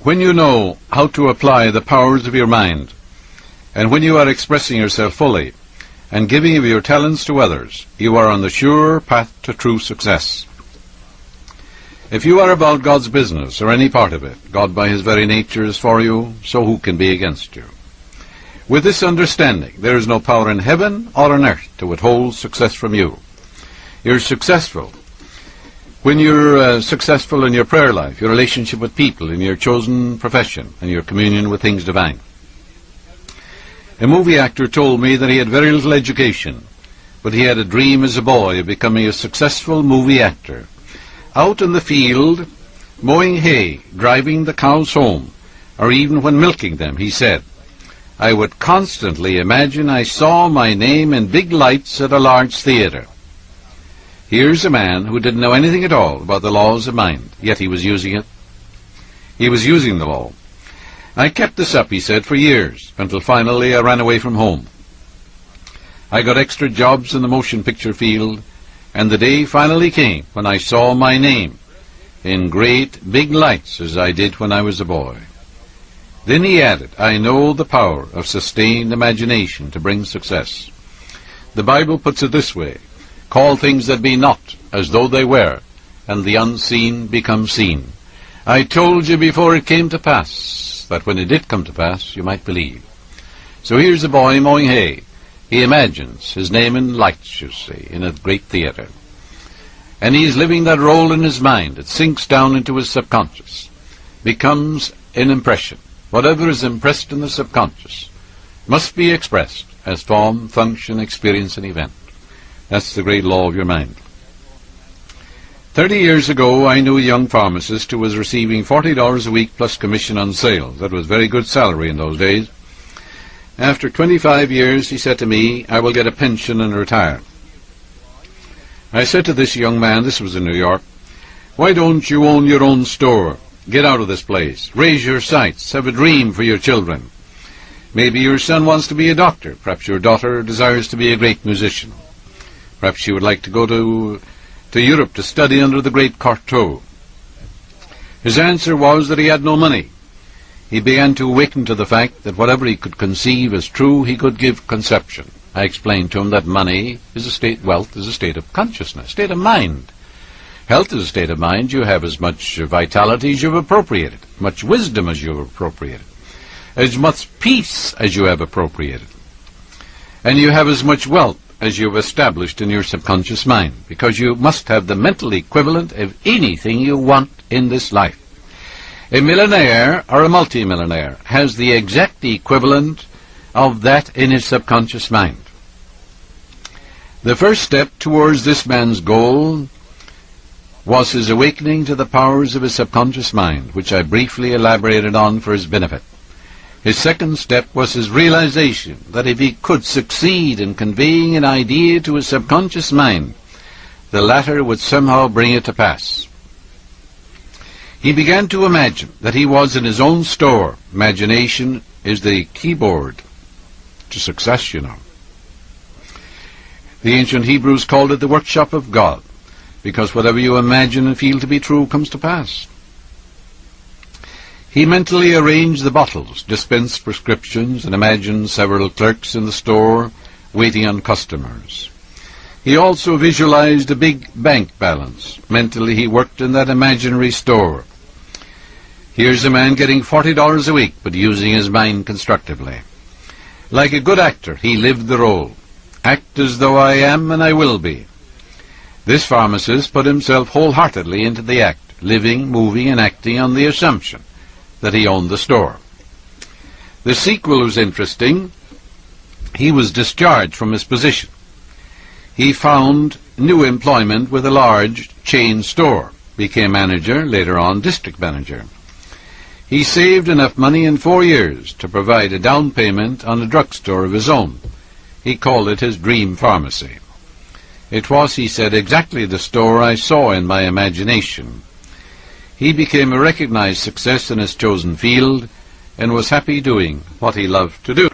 When you know how to apply the powers of your mind, and when you are expressing yourself fully, and giving of your talents to others, you are on the sure path to true success. If you are about God's business, or any part of it, God by his very nature is for you, so who can be against you? With this understanding, there is no power in heaven or on earth to withhold success from you. You're successful when you're successful in your prayer life, your relationship with people, in your chosen profession, and your communion with things divine. A movie actor told me that he had very little education, but he had a dream as a boy of becoming a successful movie actor. Out in the field, mowing hay, driving the cows home, or even when milking them, he said, I would constantly imagine I saw my name in big lights at a large theatre. Here's a man who didn't know anything at all about the laws of mind, yet he was using it. He was using the law. I kept this up, he said, for years, until finally I ran away from home. I got extra jobs in the motion picture field, and the day finally came when I saw my name in great big lights as I did when I was a boy. Then he added, I know the power of sustained imagination to bring success. The Bible puts it this way, call things that be not as though they were, and the unseen become seen. I told you before it came to pass, that when it did come to pass, you might believe. So here's a boy mowing hay. He imagines his name in lights, you see, in a great theatre. And he's living that role in his mind. It sinks down into his subconscious, becomes an impression. Whatever is impressed in the subconscious must be expressed as form, function, experience, and event. That's the great law of your mind. 30 years ago, I knew a young pharmacist who was receiving $40 a week plus commission on sales. That was very good salary in those days. After 25 years, he said to me, I will get a pension and retire. I said to this young man, this was in New York, why don't you own your own store? Get out of this place. Raise your sights. Have a dream for your children. Maybe your son wants to be a doctor. Perhaps your daughter desires to be a great musician. Perhaps she would like to go to Europe to study under the great Cork. His answer was that he had no money. He began to awaken to the fact that whatever he could conceive as true, he could give conception. I explained to him that money is a state, wealth is a state of consciousness, state of mind. Health is a state of mind. You have as much vitality as you have appropriated, much wisdom as you have appropriated, as much peace as you have appropriated. And you have as much wealth as you have established in your subconscious mind, because you must have the mental equivalent of anything you want in this life. A millionaire or a multimillionaire has the exact equivalent of that in his subconscious mind. The first step towards this man's goal was his awakening to the powers of his subconscious mind, which I briefly elaborated on for his benefit. His second step was his realization that if he could succeed in conveying an idea to his subconscious mind, the latter would somehow bring it to pass. He began to imagine that he was in his own store. Imagination is the keyboard to success, you know. The ancient Hebrews called it the workshop of God, because whatever you imagine and feel to be true comes to pass. He mentally arranged the bottles, dispensed prescriptions, and imagined several clerks in the store waiting on customers. He also visualized a big bank balance. Mentally he worked in that imaginary store. Here's a man getting $40 a week, but using his mind constructively. Like a good actor, he lived the role. Act as though I am and I will be. This pharmacist put himself wholeheartedly into the act, living, moving, and acting on the assumption that he owned the store. The sequel was interesting. He was discharged from his position. He found new employment with a large chain store, became manager, later on district manager. He saved enough money in 4 years to provide a down payment on a drugstore of his own. He called it his dream pharmacy. It was, he said, exactly the store I saw in my imagination. He became a recognized success in his chosen field and was happy doing what he loved to do.